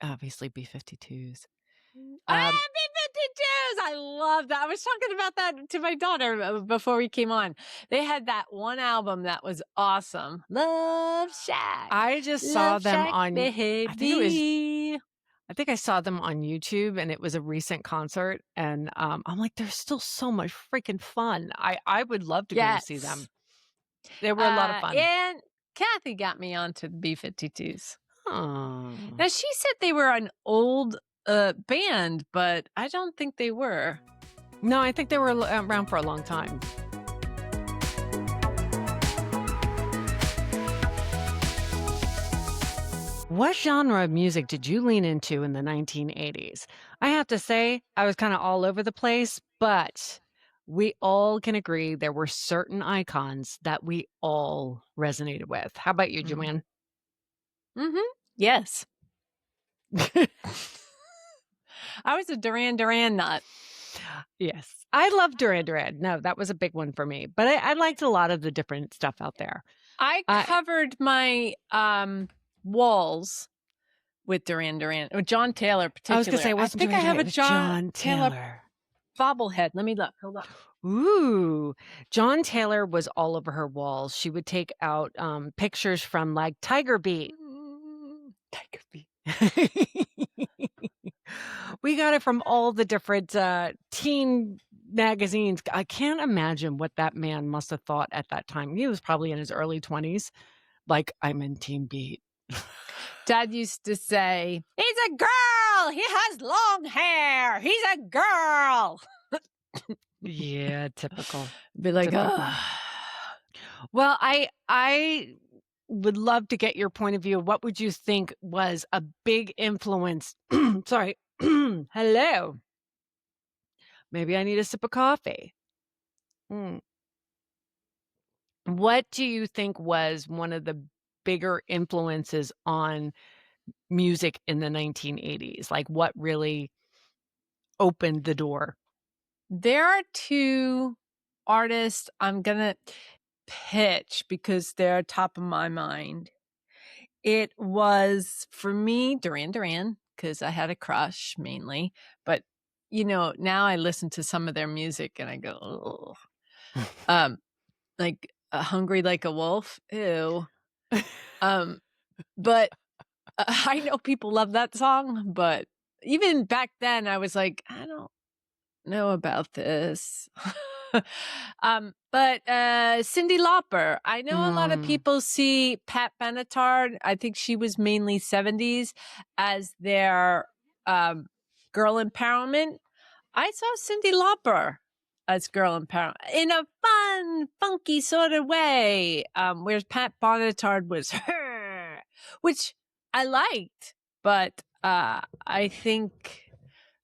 obviously B-52s. B-52s! I love that. I was talking about that to my daughter before we came on. They had that one album that was awesome. Love Shack. I just saw Love them Shack, on, baby. I think I saw them on YouTube, and it was a recent concert, and, I'm like, "They're still so much freaking fun." I would love to go see them. They were a lot of fun. And Kathy got me onto the B-52s. Aw. Now, she said they were an old band, but I don't think they were. No, I think they were around for a long time. What genre of music did you lean into in the 1980s? I have to say, I was kind of all over the place, but we all can agree there were certain icons that we all resonated with. How about you, Joanne? Yes. I was a Duran Duran nut. Yes. I love Duran Duran. No, that was a big one for me. But I liked a lot of the different stuff out there. I covered my walls with Duran Duran. Or John Taylor, particularly. I was going to say, I think I have a John Taylor bobblehead. Let me look. Hold on. Ooh, John Taylor was all over her walls. She would take out pictures from like Tiger Beat. Tiger Beat. We got it from all the different teen magazines. I can't imagine what that man must have thought at that time. He was probably in his early 20s. Like, I'm in Teen Beat. Dad used to say, he's a girl. He has long hair. He's a girl. Yeah, typical. Be like, Well, I would love to get your point of view. What would you think was a big influence? Sorry. Hello. Maybe I need a sip of coffee. What do you think was one of the bigger influences on music in the 1980s? Like, what really opened the door? There are two artists I'm going to pitch because they're top of my mind. It was, for me, Duran Duran, because I had a crush mainly. But, now I listen to some of their music and I go, oh. Like Hungry Like a Wolf. Ew. But I know people love that song. But even back then, I was like, I don't know about this. But Cyndi Lauper, I know a lot of people see Pat Benatar. I think she was mainly 70s as their girl empowerment. I saw Cyndi Lauper as girl empowerment in a fun, funky sort of way. Whereas Pat Benatar was her, which I liked, but I think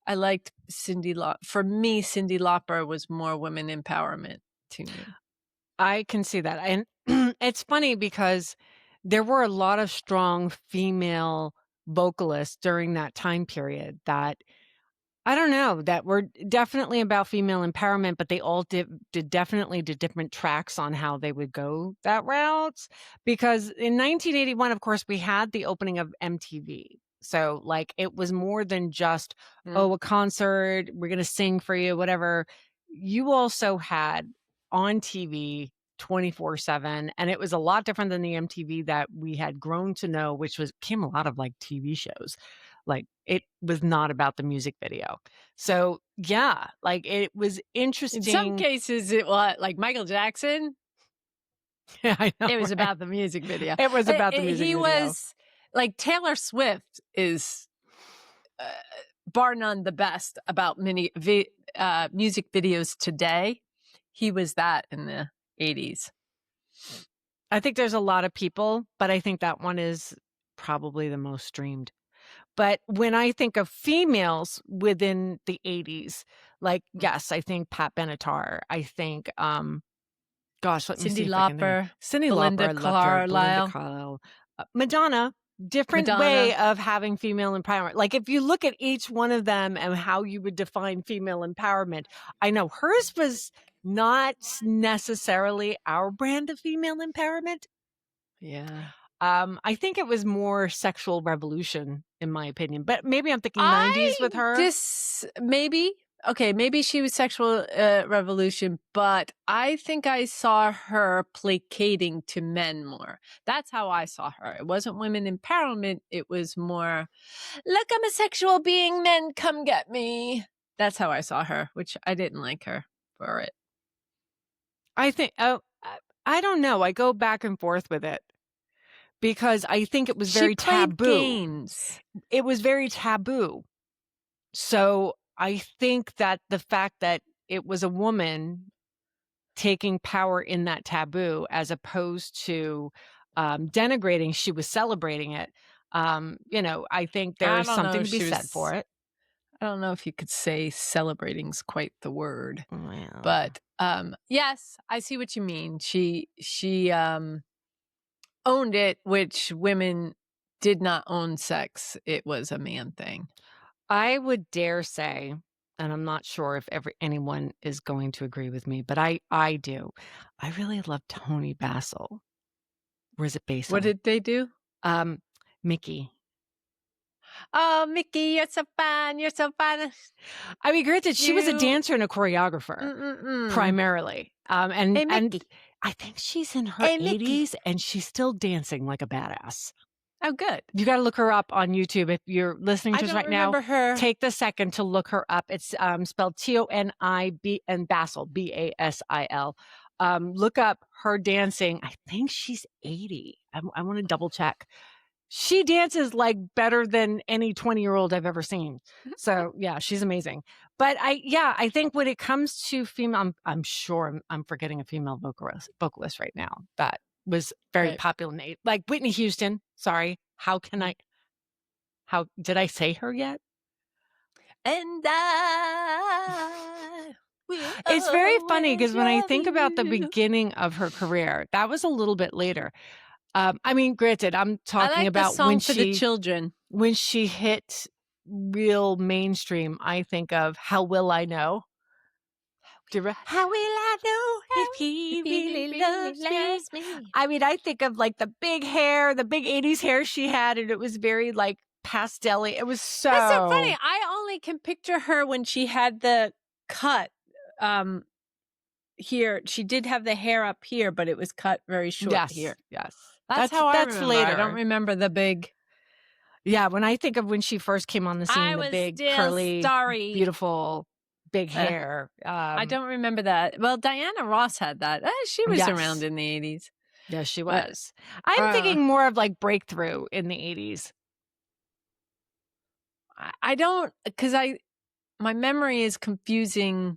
I liked Cyndi Lauper. For me, Cyndi Lauper was more women empowerment to me. I can see that. And it's funny because there were a lot of strong female vocalists during that time period that, I don't know, that were definitely about female empowerment, but they all did different tracks on how they would go that route. Because in 1981, of course, we had the opening of MTV. So like it was more than just, a concert, we're going to sing for you, whatever. You also had on TV 24/7, and it was a lot different than the MTV that we had grown to know, which became a lot of like TV shows. Like it was not about the music video. So yeah, like it was interesting. In some cases it was like Michael Jackson. Yeah, I know, it was right? about the music video. It was about the music video. He was like Taylor Swift is bar none the best about many music videos today. He was that in the 80s. I think there's a lot of people, but I think that one is probably the most streamed. But when I think of females within the 80s, like, yes, I think Pat Benatar. I think, gosh, let me see. Cyndi Lauper. Cyndi Belinda Lauper. Carlisle. Madonna. Different way of having female empowerment. Like if you look at each one of them and how you would define female empowerment, I know hers was not necessarily our brand of female empowerment. Yeah. I think it was more sexual revolution in my opinion. But maybe I'm thinking I 90s with her. maybe. Okay, maybe she was sexual revolution, but I think I saw her placating to men more. That's how I saw her. It wasn't women empowerment. It was more, look, I'm a sexual being, men, come get me. That's how I saw her, which I didn't like her for it. I think I don't know. I go back and forth with it because I think it was She very played taboo. games. It was very taboo. So I think that the fact that it was a woman taking power in that taboo as opposed to denigrating, she was celebrating it. I think there I is don't know something if to be she said for was, it. I don't know if you could say celebrating's quite the word. Well, But yes, I see what you mean. She owned it, which women did not own sex. It was a man thing. I would dare say, and I'm not sure if anyone is going to agree with me, but I do. I really love Tony Basil. Or is it What Basil? did they do? Um, Mickey. Oh, Mickey, you're so fun. You're so fun. I mean, granted, she was a You. dancer and a choreographer Mm-mm-mm. primarily. And Hey, and Mickey. I think she's in her Hey, Mickey. 80s and she's still dancing like a badass. Oh, good. You gotta look her up on YouTube. If you're listening I to us don't right now, remember her. take the second to look her up. It's spelled Tonib and Basil, Basil. Look up her dancing. I think she's 80. I want to double check. She dances like better than any 20-year-old I've ever seen. So yeah, she's amazing. But I think when it comes to female, I'm sure I'm forgetting a female vocalist right now that was very Right. popular like Whitney Houston. Sorry. How did I say her yet? And I will It's very funny always because when I love think about the you. beginning of her career, that was a little bit later. I mean, granted, I'm I talking like the about song for the children. when she hit real mainstream. I think of How Will I Know? How will I know If if he he really really loves me. loves me? I mean, I think of like the big hair, the big 80s hair she had, and it was very like pastel-y. It was That's so funny. so I only can picture her when she had the cut here. She did have the hair up here, but it was cut very short yes, here. yes. That's how I That's remember. I don't later. remember the big. Yeah, when I think of when she first came on the scene, I the was big, still curly, starry. beautiful, big hair. I don't remember that. Well, Diana Ross had that. She was around Yes. in the 80s. Yes, she But was. I'm thinking more of like Breakthrough in the 80s. I don't, because my memory is confusing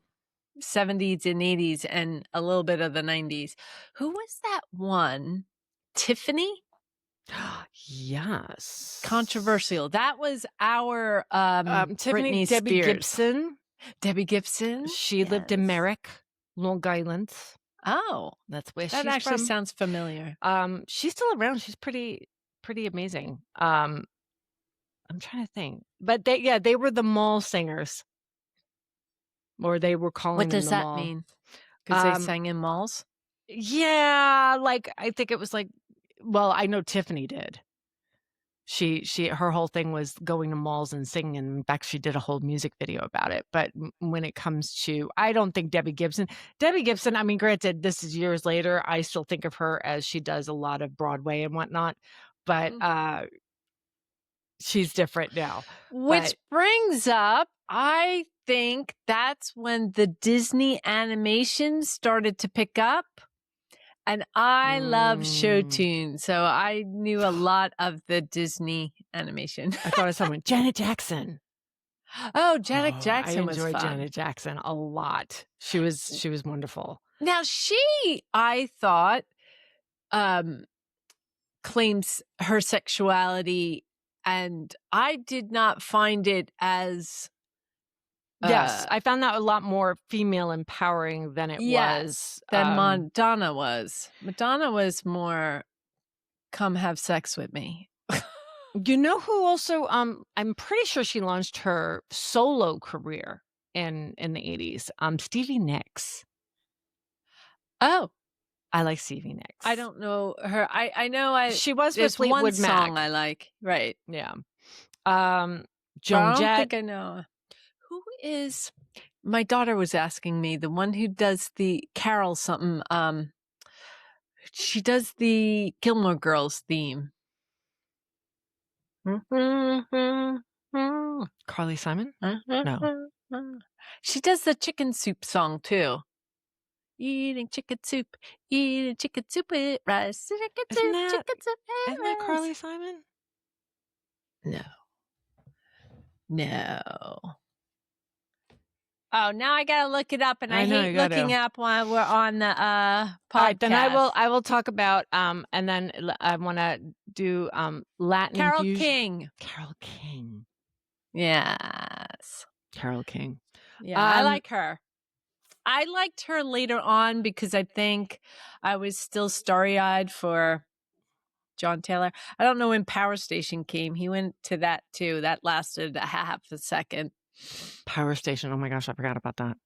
70s and 80s and a little bit of the 90s. Who was that one? Tiffany? Yes. Controversial. That was our Tiffany Britney Debbie Spears. Gibson. Debbie Gibson? She lived in Yes. Merrick, Long Island. Oh, That's where that she's actually from. sounds familiar. She's still around. She's pretty amazing. I'm trying to think. But they were the mall singers. Or they were calling What them does the that mall. mean? Because they sang in malls? Yeah, like, I think it was like well, I know Tiffany did. Her whole thing was going to malls and singing, and in fact, she did a whole music video about it, but when it comes to I don't think Debbie Gibson, I mean, granted, this is years later, I still think of her as she does a lot of Broadway and whatnot, but, she's different now, Which but brings up, I think that's when the Disney animation started to pick up. And I love show Mm. tunes, so I knew a lot of the Disney animation. I thought of someone Janet Jackson. Oh, Janet Oh, I Jackson was enjoyed fun. Janet Jackson a lot. She was wonderful. Now I thought, claims her sexuality, and I did not find it as Yes, I found that a lot more female empowering than it was, than Madonna was. Madonna was more, come have sex with me. you know who also, I'm pretty sure she launched her solo career in the 80s, Stevie Nicks. Oh, I like Stevie Nicks. I don't know her. I know She was with there's one Fleetwood song Mac. I like. Right. Yeah. Um, But Joan I don't Jett. think I know. Who is my daughter was asking me, the one who does the Carol something, she does the Gilmore Girls theme. Carly Simon? No. She does the chicken soup song too. Eating chicken soup with rice, Isn't that chicken soup isn't with that rice. Carly Simon? No, no. Oh, now I gotta look it up, and I I know, hate you got looking to. up while we're on the All right, then podcast. I will talk about, and then I wanna do, Latin Carol fusion. King. Carole King. Yes. Carole King. Yeah, I like her. I liked her later on because I think I was still starry-eyed for John Taylor. I don't know when Power Station came. He went to that too. That lasted a half a second. Power Station, oh my gosh, I forgot about that.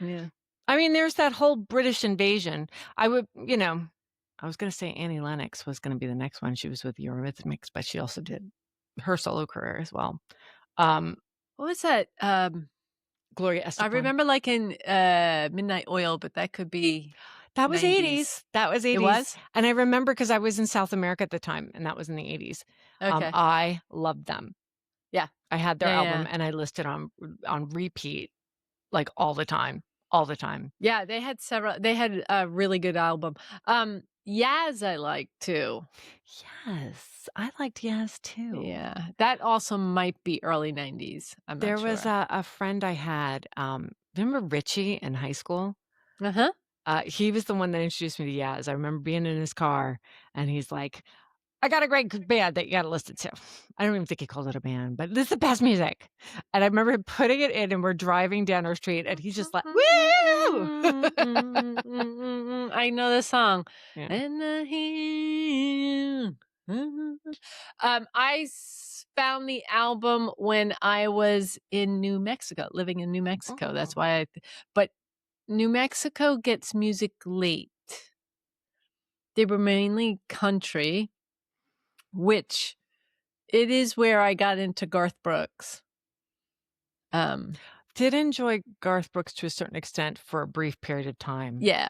Yeah. I mean, there's that whole British invasion. I would I was gonna say Annie Lennox was gonna be the next one. She was with Eurythmics, but she also did her solo career as well. What was that? Gloria I Estefan. remember like in Midnight Oil, but that could be That was 90s. 80s. That was It 80s. was? And I remember because I was in South America at the time, and that was in the 80s. Okay. I loved them. Yeah. I had their Yeah, album, yeah. and I listed on repeat, like, all the time, all the time. Yeah, they had several. They had a really good album. Yaz I like too. Yes, I liked Yaz too. Yeah, that also might be early 90s. I'm There not was sure. a friend I had, remember Richie in high school? Uh-huh. He was the one that introduced me to Yaz. I remember being in his car, and he's like, "I got a great band that you gotta listen to." I don't even think he called it a band, but this is the best music. And I remember him putting it in, and we're driving down our street, and he's just like, "Woo!" I know the song. Yeah. And the hill. Found the album when I was in New Mexico, living in New Mexico. That's Oh. why but New Mexico gets music late. They were mainly country, which it is where I got into Garth Brooks. Did enjoy Garth Brooks to a certain extent for a brief period of time. Yeah.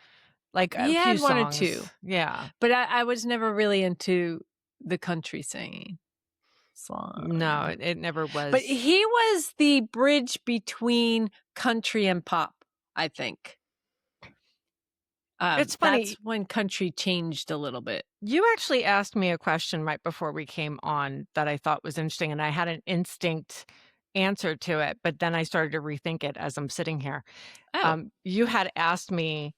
Like, a He few had one or songs. two. Yeah. But I was never really into the country singing song. No, it never was. But he was the bridge between country and pop, I think. It's funny. That's when country changed a little bit. You actually asked me a question right before we came on that I thought was interesting, and I had an instinct answer to it, but then I started to rethink it as I'm sitting here. Oh. You had asked me,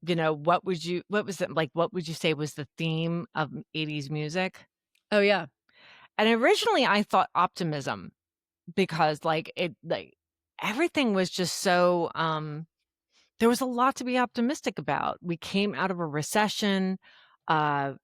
what was it like, what would you say was the theme of 80s music? Oh, yeah. And originally I thought optimism because everything was just so, there was a lot to be optimistic about. We came out of a recession.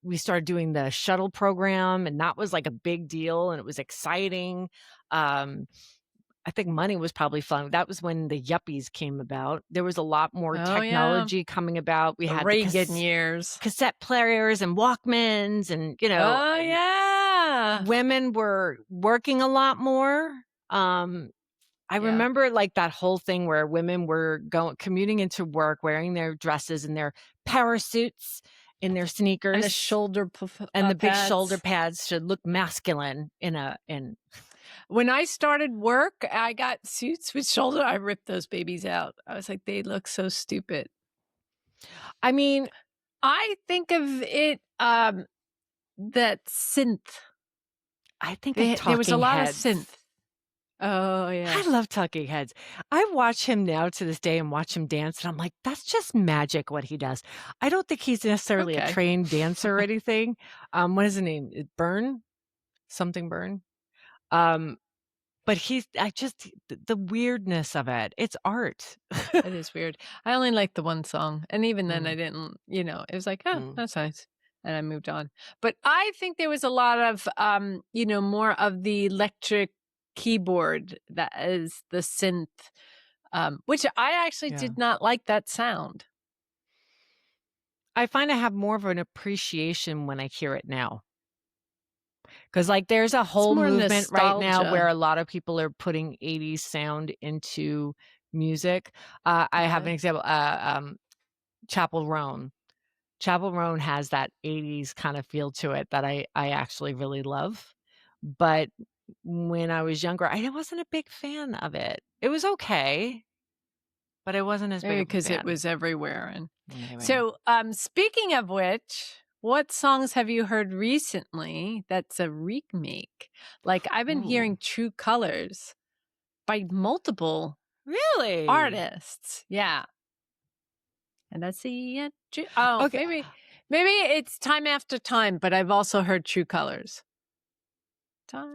We started doing the shuttle program, and that was like a big deal, and it was exciting. I think money was probably fun. That was when the yuppies came about. There was a lot more Oh, yeah. technology coming about. We The had Reagan years. cassette players and Walkmans, and Oh, yeah. women were working a lot more. I Yeah. remember like that whole thing where women were commuting into work, wearing their dresses and their power suits in their sneakers. And the shoulder and the big pads. shoulder pads should look masculine in When I started work, I got suits with shoulder. I ripped those babies out. I was like, they look so stupid. I mean, I think of it, that synth. I think There was a lot Heads. of synth. Oh, yeah. I love Talking Heads. I watch him now to this day and watch him dance, and I'm like, that's just magic what he does. I don't think he's necessarily a Okay. trained dancer or anything. What is his name? Byrne? Something Byrne? But the weirdness of it. It's art. It is weird. I only liked the one song. And even then I Mm. didn't, it was like, oh, Mm. that's nice. And I moved on. But I think there was a lot of, more of the electric keyboard that is the synth, which I actually Yeah. did not like that sound. I find I have more of an appreciation when I hear it now. 'Cause, like, there's a It's whole more movement right now where nostalgia. a lot of people are putting 80s sound into music. I have Okay. an example, Chapel Roan. Chapel Roan has that 80s kind of feel to it that I actually really love, but when I was younger, I wasn't a big fan of it. It was okay, but I wasn't as big Maybe of a because it fan. was everywhere. And Maybe. so, speaking of which, what songs have you heard recently that's a remake? Like, I've been Ooh. hearing True Colors by multiple Really? artists. Yeah. And I see it. Oh, Okay. maybe it's Time After Time, but I've also heard True Colors.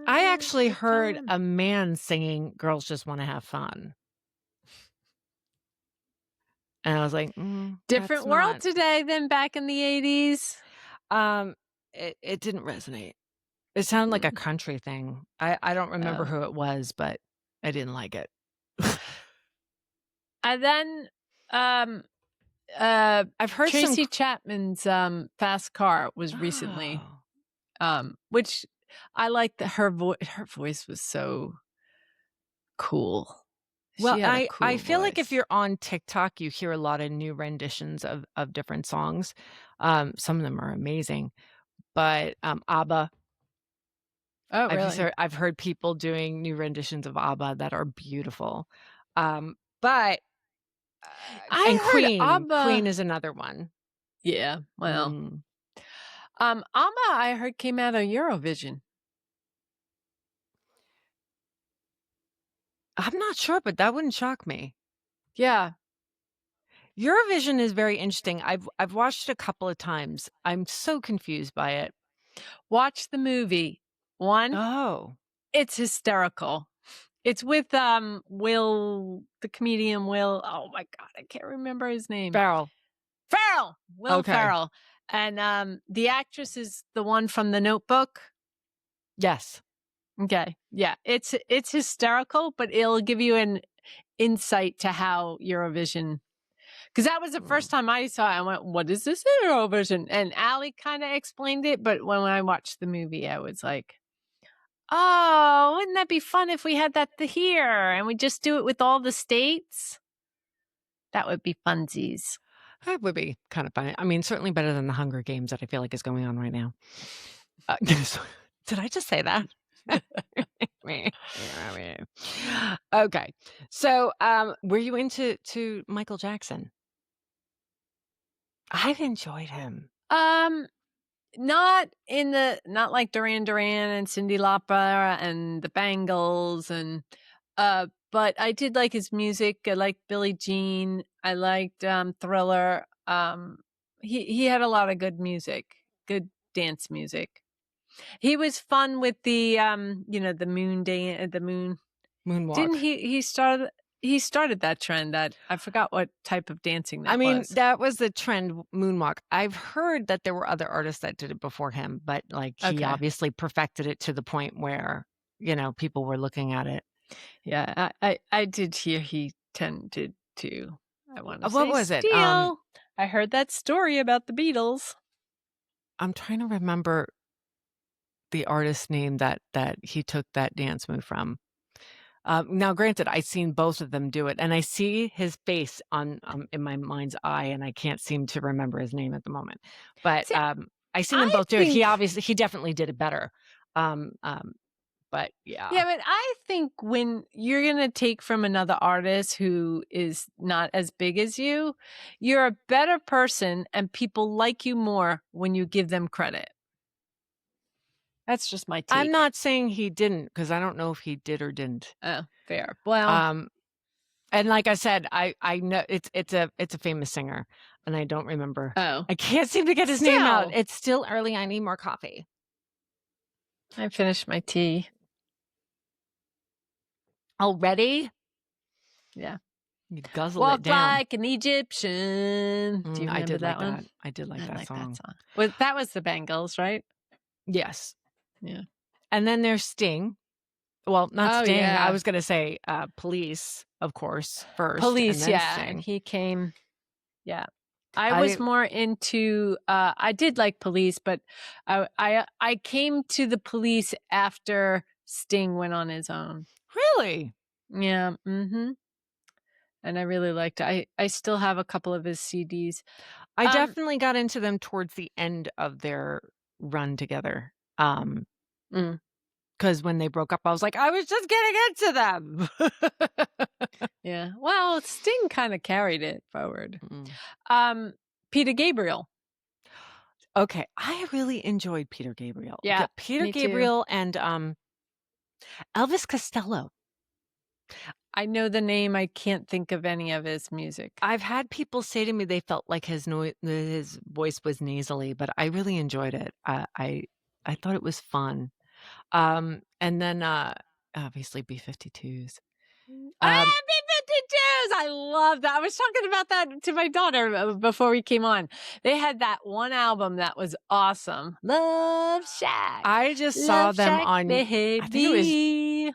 I Time actually after heard time. a man singing "Girls Just Wanna Have Fun," and I was like, that's Different world not." today than back in the 80s. Um, it didn't resonate. It sounded like a Mm. country thing. I don't remember Oh. who it was, but I didn't like it. And then, um, uh, I've heard some Tracy Chapman's, Fast Car was recently, Oh. which I liked that her voice was so cool. Well, She had a I cool feel like if voice. you're on TikTok, you hear a lot of new renditions of different songs. Some of them are amazing, but, ABBA, Oh, really? I've heard people doing new renditions of ABBA that are beautiful. But and I heard Queen ABBA. is another one. Yeah, well, Mm. ABBA I heard came out of Eurovision. I'm not sure, but that wouldn't shock me. Yeah, Eurovision is very interesting. I've watched it a couple of times. I'm so confused by it. watch the movie. One, Oh, it's hysterical. It's with, Will the comedian Will, oh my god, I can't remember his name. Farrell. Will Okay. Ferrell, and, the actress is the one from The Notebook. Yes. Okay, yeah, it's hysterical, but it'll give you an insight to how Eurovision, because that was the Mm. first time I saw it, I went, "What is this Eurovision?" And Allie kinda explained it, but when I watched the movie, I was like, "Oh, wouldn't that be fun if we had that here, and we just do it with all the states?" That would be funsies. That would be kind of funny. I mean, certainly better than the Hunger Games that I feel like is going on right now. Did I just say that? Okay. So, were you into Michael Jackson? I've enjoyed him. Um, not like Duran Duran and Cyndi Lauper and the Bangles and but I did like his music. I liked Billie Jean. I liked Thriller. He had a lot of good music, good dance music. He was fun with the the moon day, the moon. Didn't Moonwalk. he started that trend, that I forgot what type of dancing I that mean, was. that was the trend, moonwalk. I've heard that there were other artists that did it before him, but, like, he Okay. obviously perfected it to the point where, people were looking at it. Yeah, I did hear he tended to, I wanna What say, was it? steal. I heard that story about the Beatles. I'm trying to remember the artist's name that he took that dance move from. Now granted, I've seen both of them do it, and I see his face on, in my mind's eye, and I can't seem to remember his name at the moment. But, See, I seen them I both do it. think He definitely did it better. Um, um, but yeah. yeah, but I think when you're gonna take from another artist who is not as big as you're a better person and people like you more when you give them credit. That's just my I'm take. not saying he didn't, because I don't know if he did or didn't. Oh, fair. Well, Um, and like I said, I know it's a famous singer, and I don't remember. oh, I can't seem to get his name out. still, It's still early, I need more coffee. I finished my tea. Already? Yeah. You guzzled it Walk down. like an Egyptian. Do you I remember did like that one? that. I did like I that like that song. song. That was the Bangles, right? Yes. Yeah. And then there's Sting. Well, not Oh, Sting. I yeah. was gonna say, Police, of course, first, and Police, then yeah, and Sting. he came, yeah. I was I more into I did like Police, but I came to the Police after Sting went on his own. really? Yeah, mhm. And I really liked I still have a couple of his CDs. I Um, definitely got into them towards the end of their run together. mm, Because when they broke up, I was like, "I was just getting into them." yeah. Well, Sting kind of carried it forward. Mm. Um, Peter Gabriel. Okay, I really enjoyed Peter Gabriel. Yeah, Peter me too. Gabriel and, Elvis Costello. I know the name. I can't think of any of his music. I've had people say to me they felt like his voice was nasally, but I really enjoyed it. I thought it was fun. And then, obviously B-52s. Um, B-52s! I love that. I was talking about that to my daughter before we came on. They had that one album that was awesome. Love Shack. I just saw Love them Shack, on baby.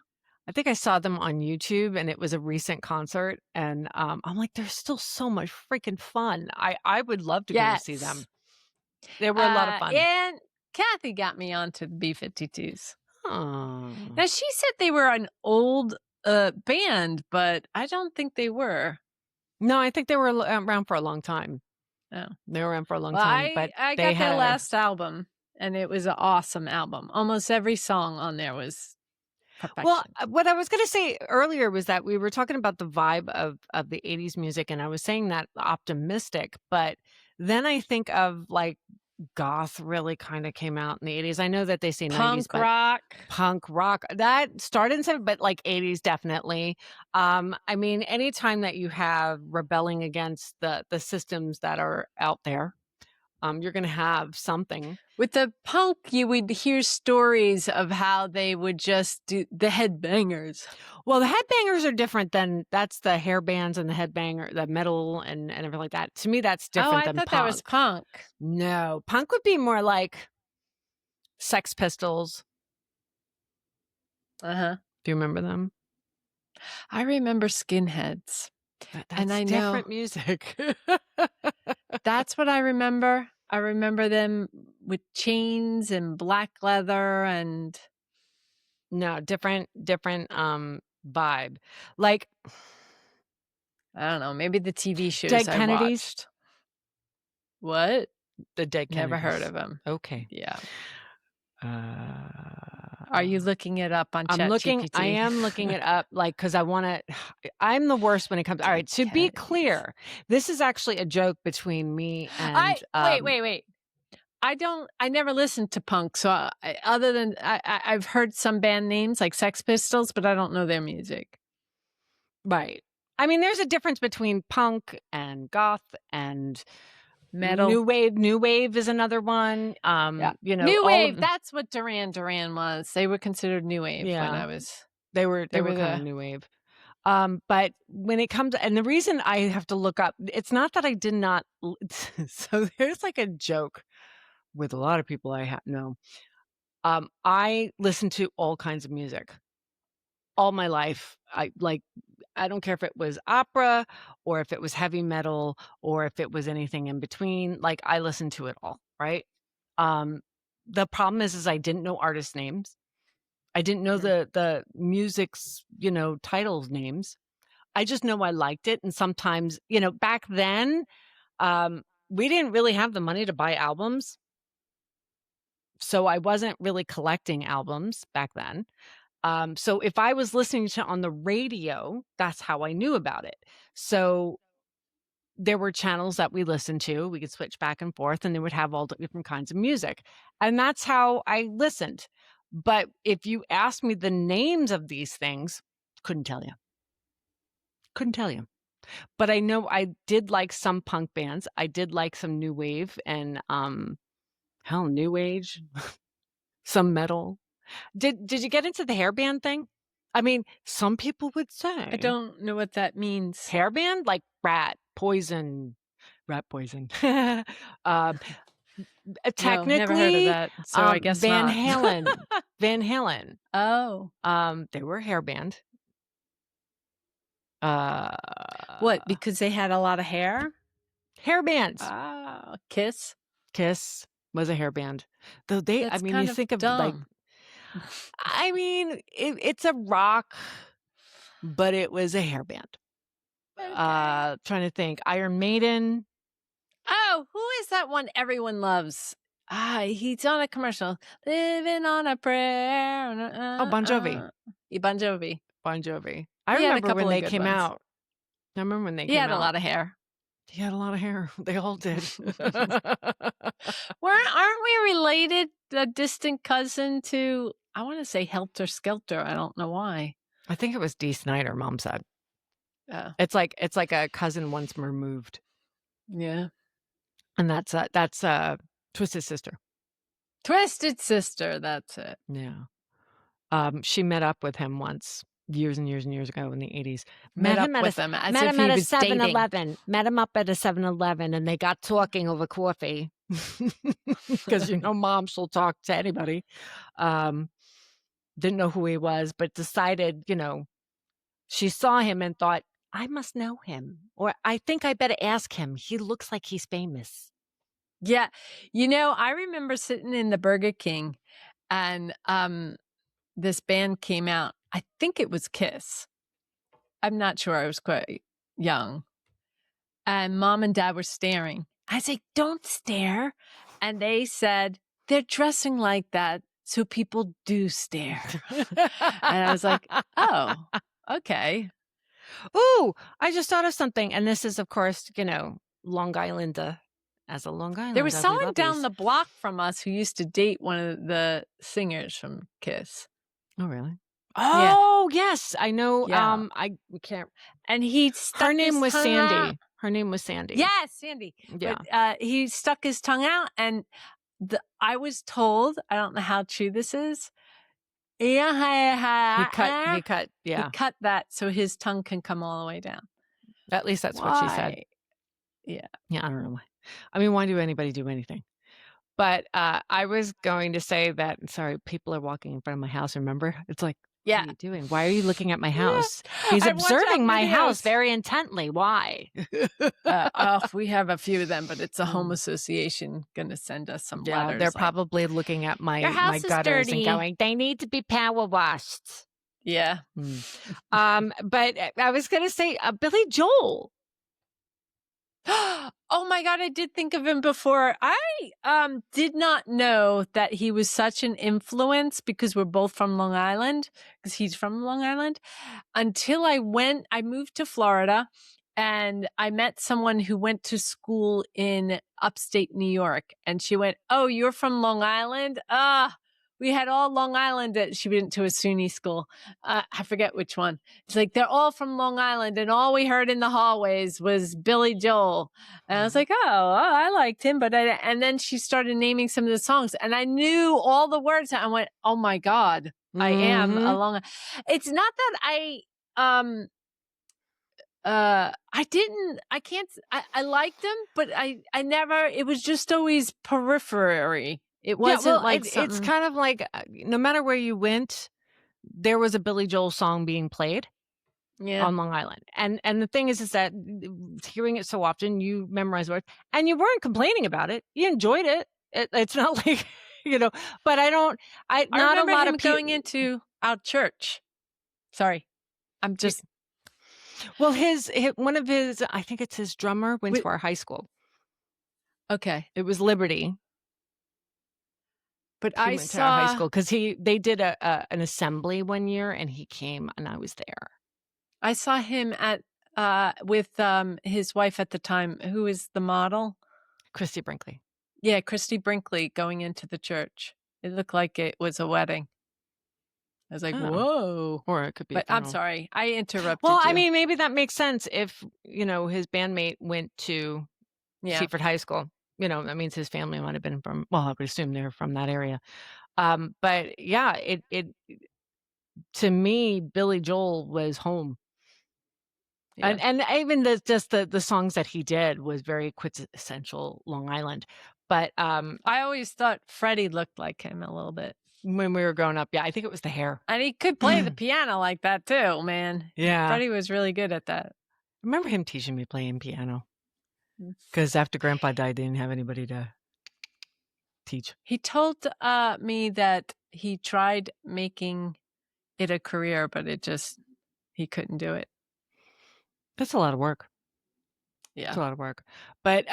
I think I saw them on YouTube, and it was a recent concert, and, I'm like, "They're still so much freaking fun." I would love to go see them. Yes. They were a lot of fun. And Kathy got me onto the B-52s. Oh. Now, she said they were an old band, but I don't think they were. No, I think they were around for a long time. Oh. They were around for a long Well, time, I but I they got their had last album, and it was an awesome album. Almost every song on there was well, perfection. what I was gonna say earlier was that we were talking about the vibe of the '80s music, and I was saying that optimistic, but then I think of, like, goth really kinda came out in the '80s. I know that they say '90s, Punk but rock. punk rock, that started in '70s, but, like, '80s definitely. I mean, anytime that you have rebelling against the systems that are out there, you're gonna have something. With the punk, you would hear stories of how they would just do the headbangers. Well, the headbangers are different than that's the hair bands and the headbanger the metal and everything like that. To me, that's Oh, different I than thought that was punk. punk. No, punk would be more like Sex Pistols. Uh-huh. Do you remember them? I remember Skinheads, and That's I know different music. that's what I remember. I remember them with chains and black leather and No, different, vibe. Like, I don't know, maybe the TV shows Dead I Kennedys? watched. What? The Dead Never heard Kennedys. of them. Okay. Yeah. Are you Uh looking it up on I ChatGPT? am looking it up, like, because I wanna I'm the worst when it comes Dead alright, to be Kennedys. clear, this is actually a joke between me and, I wait. I never listened to punk, so other than I've heard some band names like Sex Pistols, but I don't know their music. right. I mean, there's a difference between punk and goth and Metal. new wave is another one, Yeah. New all of wave, them. that's what Duran Duran was. They were considered new wave when Yeah, I was they they were were kinda the new wave. But when it comes and the reason I have to look up it's not that I did not l so there's, like, a joke with a lot of people I know. I listen to all kinds of music all my life. I don't care if it was opera or if it was heavy metal or if it was anything in between, like, I listened to it all, right? Um, the problem is I didn't know artist names. I didn't know Mm. the music's, titles names. I just know I liked it, and sometimes, back then, we didn't really have the money to buy albums, so I wasn't really collecting albums back then. So if I was listening to on the radio, that's how I knew about it. So there were channels that we listened to. We could switch back and forth, and they would have all the different kinds of music. And that's how I listened. But if you asked me the names of these things, couldn't tell you. Couldn't tell you. But I know I did like some punk bands. I did like some new wave and hell, new age, some metal. Did you get into the hairband thing? I mean, some people would I say don't know what that means. hairband, like rat poison. um, No, never heard of technically, that, so I guess Van not. Halen. Van Halen. Oh. They were a hairband. Uh, What, because they had a lot of hair? Hair bands. Ah, Kiss. Kiss was a hair band. Though I That's mean, you kind of think of, like dumb. I mean, it's a rock, but it was a hair band. Okay. Trying to think. Iron Maiden. Oh, who is that one everyone loves? He's on a commercial. Living on a prayer. Oh, Bon Jovi. Bon Jovi. Bon Jovi. I He had a remember when couple of they good came ones. out. I remember when they He came had a out. lot of hair. He had a lot of hair. They all did. Aren't we related? A distant cousin to, I want to say Helter Skelter. I don't know why. I think it was Dee Snider, Mom said. Oh, It's like a cousin once removed. yeah. And that's Twisted Sister. Twisted Sister. That's it. Yeah. She met up with him once, years and years and years ago in the 80s. Met up with him as if he was dating. 7-Eleven. Met him up at a 7-Eleven, and they got talking over coffee. Because, Mom, she'll talk to anybody. Didn't know who he was, but decided, she saw him and thought, I must know him. Or I think I better ask him. He looks like he's famous. Yeah. I remember sitting in the Burger King and this band came out. I think it was Kiss. I'm not sure. I was quite young. And Mom and Dad were staring. I said, don't stare. And they said, they're dressing like that, so people do stare. And I was like, oh, okay. Ooh, I just thought of something. And this is, of course, Long Island, as a Long Island. There was someone down the block from us who used to date one of the singers from Kiss. Oh, really? Oh, yeah. Yes. I know. Yeah. I can't. And he stuck Her name was Sandy. Out. Her name was Sandy. Yes, Sandy. Yeah. But he stuck his tongue out, and I was told, I don't know how true this is. He cut that so his tongue can come all the way down. At least that's what she said. Yeah. Yeah, I don't know why. I mean, why do anybody do anything? But I was going to say that, sorry, people are walking in front of my house, remember? It's like, yeah. What are you doing? Why are you looking at my house? Yeah. He's observing my house very intently. Why? We have a few of them, but it's a home association going to send us some letters. They're probably looking at my gutters and going, they need to be power washed. Yeah. But I was going to say Billy Joel. Oh my God, I did think of him before. I did not know that he was such an influence because we're both from Long Island, because he's from Long Island, until I moved to Florida and I met someone who went to school in upstate New York. And she went, oh, you're from Long Island? We had all Long Island. She went to a SUNY school. I forget which one. It's like, they're all from Long Island. And all we heard in the hallways was Billy Joel. And I was like, I liked him. And then she started naming some of the songs. And I knew all the words. And I went, oh my God, I am a Long Island. It's not that I liked him, but I never, it was just always periphery. It wasn't it's kind of like no matter where you went, there was a Billy Joel song being played on Long Island. And the thing is that hearing it so often, you memorize words and you weren't complaining about it. You enjoyed it. It's not like, but I not remember a lot him of people going into our church. Sorry. I'm just. Well, one of his, I think it's his drummer went to our high school. Okay. It was Liberty. But he went to our high school because they did an assembly one year and he came and I was there. I saw him with his wife at the time, who is the model, Christy Brinkley. Yeah, Christy Brinkley going into the church. It looked like it was a wedding. I was like, whoa. Or it could be. But I'm sorry, I interrupted. Well, I mean, maybe that makes sense if his bandmate went to Seaford High School. That means his family might have been from, well, I would assume they're from that area. But yeah, it to me, Billy Joel was home. Yeah. And even the songs that he did was very quintessential Long Island. But I always thought Freddie looked like him a little bit. When we were growing up, yeah, I think it was the hair. And he could play the piano like that too, man. Yeah. Freddie was really good at that. I remember him teaching me playing piano. 'Cause after grandpa died, they didn't have anybody to teach. He told me that he tried making it a career, but he couldn't do it. That's a lot of work. It's Yeah. a lot of work. But,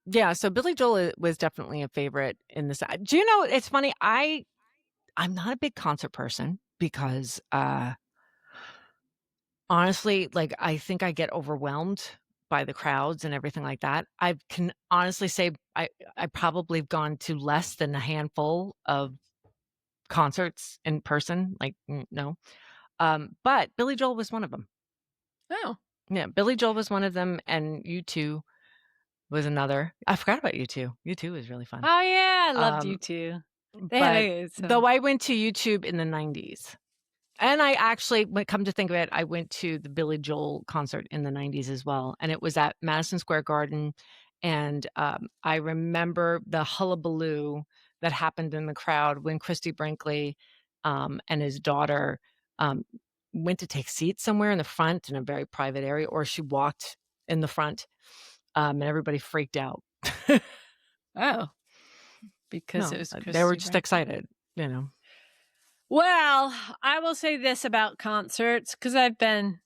yeah, so Billy Joel was definitely a favorite in this. Do you know, it's funny, I'm not a big concert person because, honestly, like, I think I get overwhelmed by the crowds and everything like that. I can honestly say I probably have gone to less than a handful of concerts in person, like, no. But Billy Joel was one of them. Oh. Yeah, Billy Joel was one of them, and U2 was another. I forgot about U2. U2 was really fun. Oh yeah, I loved you Um, too. They had but a though some. I went to YouTube in the '90s, and I actually, when come to think of it, I went to the Billy Joel concert in the '90s as well, and it was at Madison Square Garden, and, I remember the hullabaloo that happened in the crowd when Christy Brinkley, and his daughter, um, went to take seats somewhere in the front in a very private area, or she walked in the front, and everybody freaked out. Oh, because it No, was they were Christy just Brinkley. excited, you know? Well, I will say this about concerts because I've been,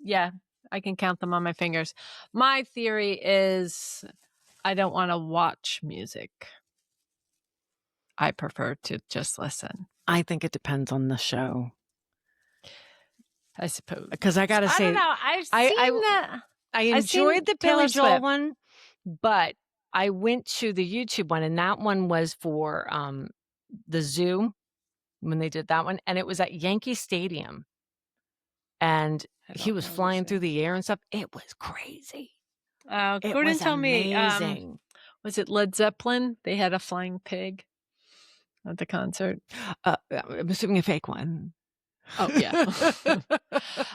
yeah, I can count them on my fingers. My theory is I don't want to watch music. I prefer to just listen, I think it depends on the show. I suppose. Because I gotta I don't say, know. I've I seen I the, I I've seen enjoyed the Billy Taylor Joel Swift. one, but I went to the YouTube one, and that one was for, the zoo when they did that one, and it was at Yankee Stadium, and I he don't was know this. flying through the air and stuff. It was crazy. It Gordon was told me, amazing. was it Led Zeppelin? They had a flying pig at the concert. I'm assuming a fake one. Oh yeah.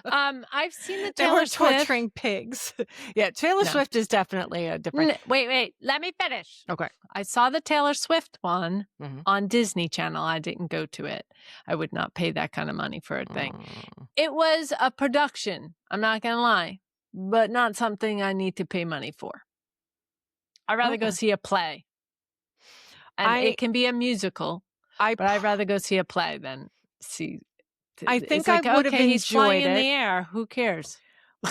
I've seen the They were Taylor Swift. torturing pigs. Yeah, Taylor No. Swift is definitely a different. Wait. Let me finish. Okay. I saw the Taylor Swift one Mhm. on Disney Channel. I didn't go to it. I would not pay that kind of money for a thing. Mm. It was a production. I'm not going to lie, but not something I need to pay money for. I'd rather go Okay. see a play. And I it can be a musical, I but I'd rather go see a play than see. I It's think I like, would have okay, he's flying enjoyed in the it, air. Who cares?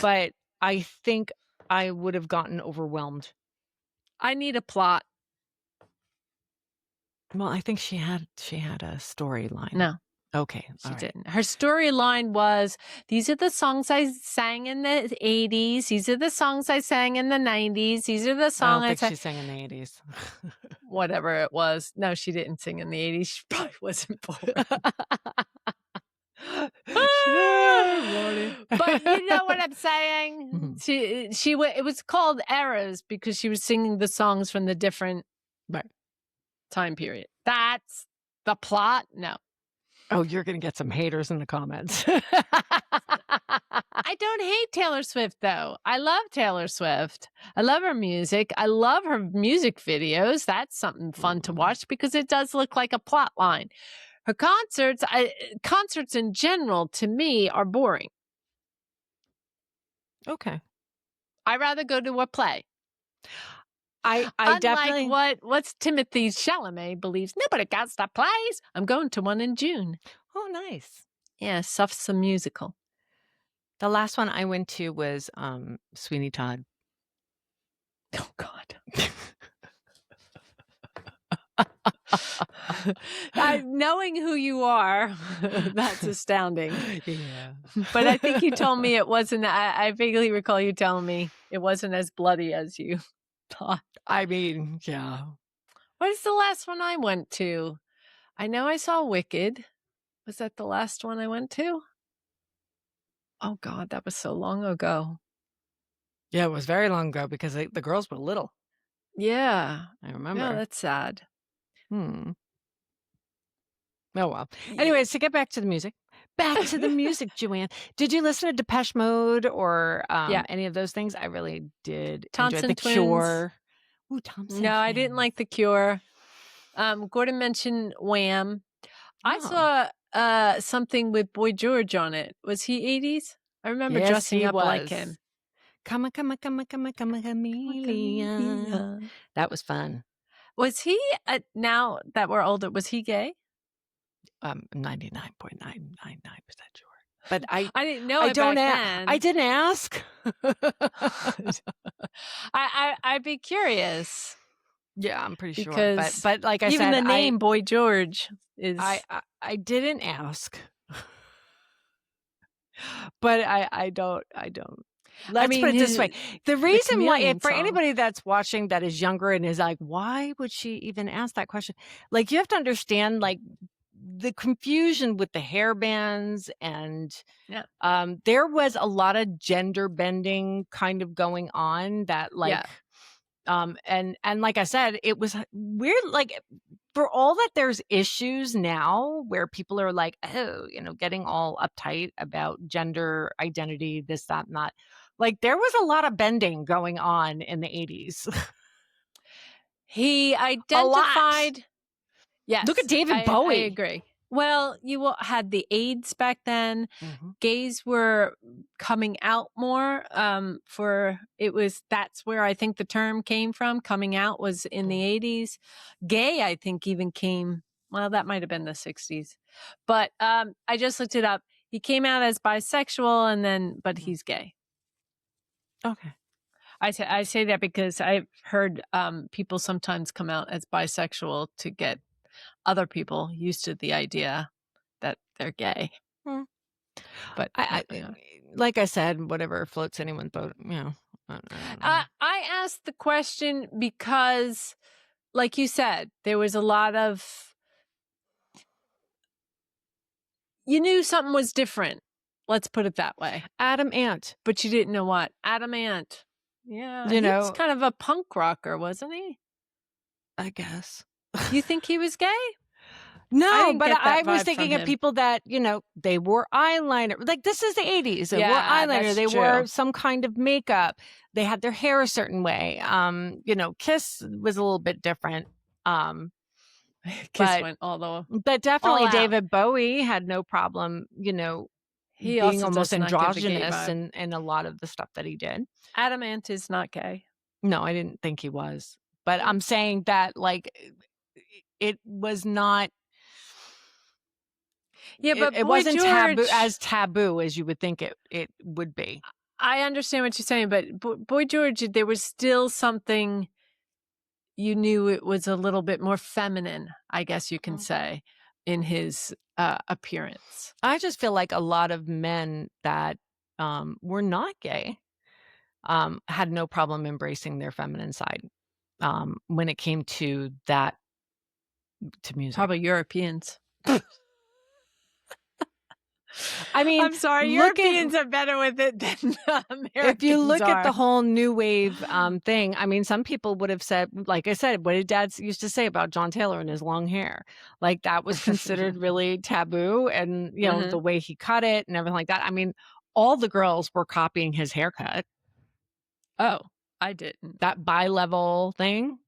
but I think I would have gotten overwhelmed. I need a plot. Well, I think she had a storyline. No, Okay, she all right. didn't. Her storyline was, these are the songs I sang in the 80s. These are the songs I sang in the 90s. These are the I songs don't I think sang. she sang in the '80s. Whatever it was. No, she didn't sing in the 80s. She probably wasn't born. But you know what I'm saying? Mhm. It was called eras because she was singing the songs from the different Right. time period. That's the plot? No. Oh, you're gonna get some haters in the comments. I don't hate Taylor Swift though. I love Taylor Swift. I love her music. I love her music videos. That's something fun to watch because it does look like a plot line. Her concerts in general to me are boring. Okay. I'd rather go to a play. I Unlike definitely. what's Timothy Chalamet believes, nobody got to plays. I'm going to one in June. Oh, nice. Yeah, stuff's a musical. The last one I went to was, Sweeney Todd. Oh God. Knowing who you are, that's astounding. Yeah. But I think you told me it wasn't, I vaguely recall you telling me it wasn't as bloody as you thought. I mean, yeah. What is the last one I went to? I know I saw Wicked. Was that the last one I went to? Oh God, that was so long ago. Yeah, it was very long ago because the girls were little. Yeah. I Yeah, remember. that's sad. Hmm. Oh, well. Anyways, to get back to the music. Back to the music, Joanne. Did you listen to Depeche Mode or, Yeah. any of those things? I really did enjoy Thompson The Twins. Cure. Ooh, Thompson No, I didn't Twins. like The Cure. Gordon mentioned Wham. I Oh. saw something with Boy George on it. Was he 80s? I remember Yes, dressing he up like was. him. Come a chameleon. That was fun. Was he, now that we're older, was he gay? 99.999% sure. But I I didn't know I it don't back a I then. didn't ask. I'd be curious Yeah, I'm pretty sure. because But like I even said, the name Boy George I is I, I didn't ask. But I don't. I Let's put mean, it this way. The the reason why Chameleon for song. anybody that's watching that is younger and is like, "Why would she even ask that question?" Like, you have to understand, like, the confusion with the hair bands and, Yeah. there was a lot of gender bending kind of going on that, Yeah. like, and like I said, it was weird, like, for all that there's issues now where people are like, oh, getting all uptight about gender identity, this, that, and that. Like, there was a lot of bending going on in the 80s. He A lot. identified. Look at Yes, David I Bowie. agree. Well, you had the AIDS back then. Mhm. Gays were coming out more. That's where I think the term came from. Coming out was in the 80s. Gay, I think, even came. Well, that might have been the 60s. But I just looked it up. He came out as bisexual, but he's gay. Okay. I say that because I've heard people sometimes come out as bisexual to get other people used to the idea that they're gay. Hmm. But Like I said, whatever floats anyone's boat, I don't know. I asked the question because, like you said, there was a lot of, you knew something was different. Let's put it that way. Adam Ant. But you didn't know what. Adam Ant. Yeah, You he was know, kind of a punk rocker, wasn't he? I guess. You think he was gay? I No, didn't but get I that was vibe from thinking of him. people that, they wore eyeliner. Like, this is the 80s. They wore Yeah, eyeliner. that's They true. wore some kind of makeup. They had their hair a certain way. Kiss was a little bit different. Kiss But went all definitely out. David Bowie had no problem, He being also almost does not give the gay androgynous vibe. in a lot of the stuff that he did. Adam Ant is not gay. No, I didn't think he was. But Yeah. I'm saying that, like, it was not. Yeah, but It Boy wasn't taboo George, as you would think it would be. I understand what you're saying, but Boy George, there was still something, you knew it was a little bit more feminine, I guess you can say, in his appearance. I just feel like a lot of men that were not gay had no problem embracing their feminine side when it came to music. Probably Europeans. I mean, I'm sorry, Europeans are better with it than Americans if you look at the are. whole new wave thing, I mean, some people would have said, like I said, what did Dad used to say about John Taylor and his long hair? Like, that was considered really taboo, and the way he cut it and everything like that. I mean, all the girls were copying his haircut. Oh, I didn't. That bi-level thing.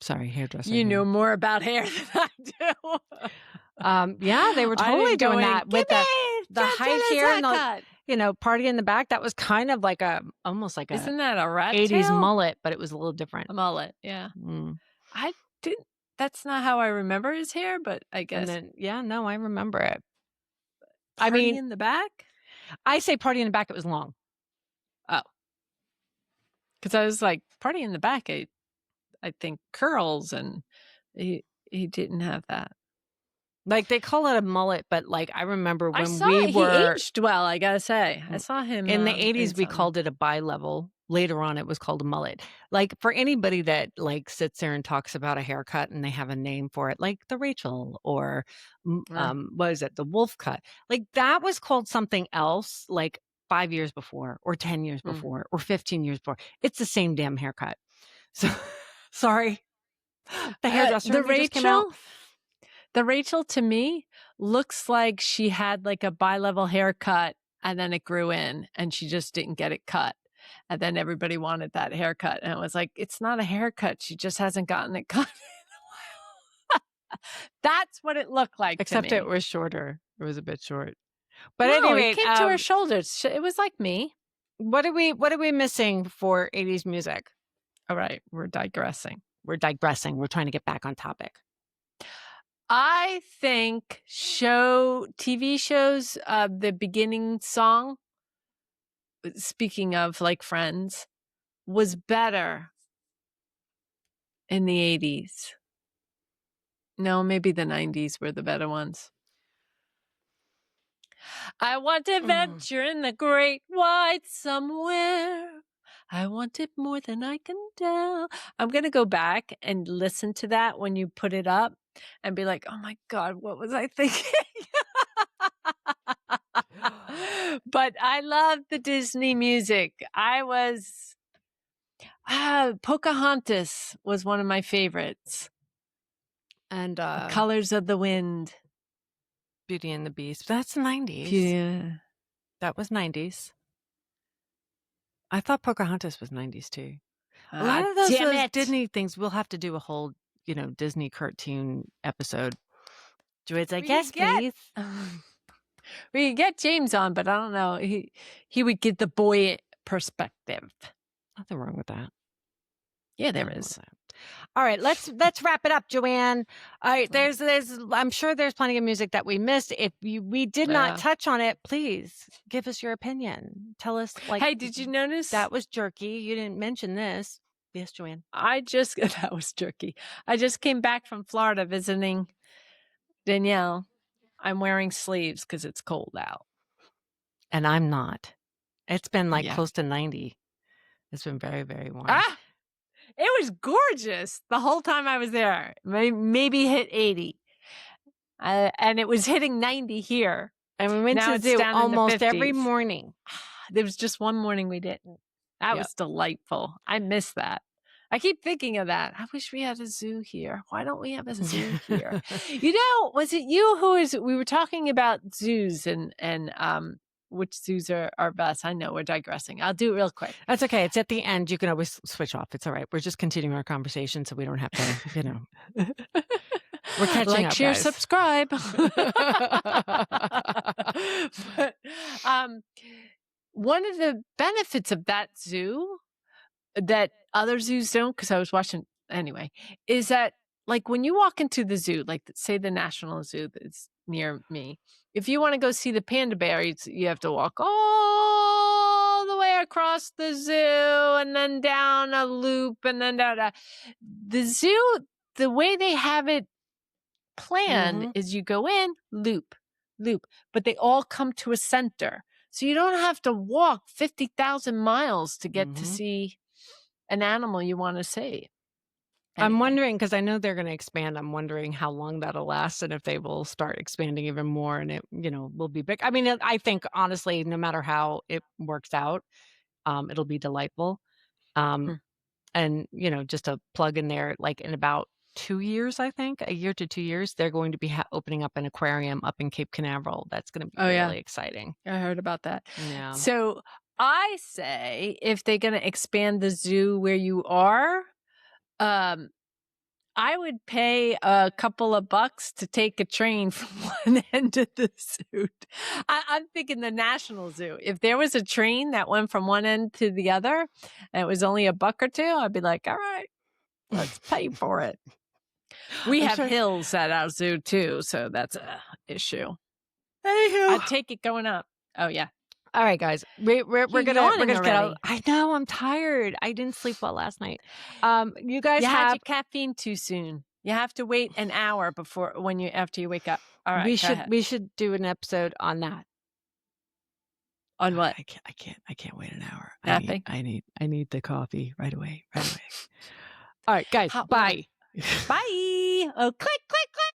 Sorry, hairdresser. You know more about hair than I do. Yeah, they were totally doing that with the high hair and the party in the back. That was kind of like almost like Isn't that a rat 80s tail? mullet, but it was a little different. A mullet, yeah. Mm. I didn't. That's not how I remember his hair, but I guess. And then, no, I remember it. Party in the back? I say party in the back, it was long. Oh. Because I was like, party in the back, I think curls, and he didn't have that. Like, they call it a mullet, but like, I remember when he aged well, I gotta say. I saw him in the 80s, we called it a bi-level. Later on, it was called a mullet. Like, for anybody that like sits there and talks about a haircut and they have a name for it, like the Rachel or what is it, the wolf cut? Like, that was called something else, like 5 years before, or 10 years before, or 15 years before. It's the same damn haircut. So, sorry, the hairdresser the who just came out. The Rachel, to me, looks like she had like a bi-level haircut and then it grew in and she just didn't get it cut. And then everybody wanted that haircut. And it was like, it's not a haircut. She just hasn't gotten it cut in a while. That's what it looked like Except to me. it was shorter. It was a bit short. But at any No, it rate, came to her shoulders. It was like me. what are we missing for 80s music? All right, we're digressing. We're digressing. We're trying to get back on topic. I think TV shows, the beginning song, speaking of like Friends, was better in the 80s. No, maybe the 90s were the better ones. I want to venture in the great wide somewhere. I want it more than I can tell. I'm going to go back and listen to that when you put it up and be like, oh my God, what was I thinking? But I love the Disney music. Pocahontas was one of my favorites. And The Colors of the Wind. Beauty and the Beast. That's 90s. Yeah. That was 90s. I thought Pocahontas was 90s too. A lot of those Disney things, we'll have to do a whole, Disney cartoon episode. Joy's like, yes, please. We could get James on, but I don't know. He would get the boy perspective. Nothing wrong with that. Yeah, there is. All right, let's wrap it up, Joanne. All right, there's I'm sure there's plenty of music that we missed. If we did not touch on it, please give us your opinion. Tell us, hey, did you notice that was jerky? You didn't mention this. Yes, Joanne. That was jerky. I just came back from Florida visiting Danielle. I'm wearing sleeves because it's cold out, and I'm not. It's been close to 90. It's been very, very warm. It was gorgeous the whole time I was there. Maybe hit 80. And it was hitting 90 here. And we went to the zoo almost every morning. There was just one morning we didn't. That was delightful. I miss that. I keep thinking of that. I wish we had a zoo here. Why don't we have a zoo here? Was it you we were talking about zoos and which zoos are best? I know we're digressing. I'll do it real quick. That's okay. It's at the end. You can always switch off. It's all right. We're just continuing our conversation so we don't have to, we're catching up, share, guys. subscribe. But, one of the benefits of that zoo that other zoos don't, because I was watching anyway, is that when you walk into the zoo, say the National Zoo that's near me, if you want to go see the panda bears, you have to walk all the way across the zoo and then down a loop and then down. The zoo, the way they have it planned is you go in, loop, but they all come to a center. So you don't have to walk 50,000 miles to get to see an animal you want to see. Anyway. I'm wondering, because I know they're going to expand, I'm wondering how long that'll last and if they will start expanding even more and it, will be big. I mean, I think, honestly, no matter how it works out, it'll be delightful. And, just to plug in there, in about 2 years, I think, a year to 2 years, they're going to be opening up an aquarium up in Cape Canaveral. That's going to be really exciting. I heard about that. Yeah. So I say if they're going to expand the zoo where you are, I would pay a couple of bucks to take a train from one end of the zoo. I'm thinking the National Zoo. If there was a train that went from one end to the other and it was only a buck or two, I'd be like, all right, let's pay for it. We have hills at our zoo too, so that's an issue. I'd take it going up. Oh yeah. All right, guys. We're gonna get out. I know, I'm tired. I didn't sleep well last night. You guys had your caffeine too soon. You have to wait an hour after you wake up. All right. We should do an episode on that. On what? I can't wait an hour. Nothing. I need the coffee right away. All right, guys. Bye. Bye. Oh, click.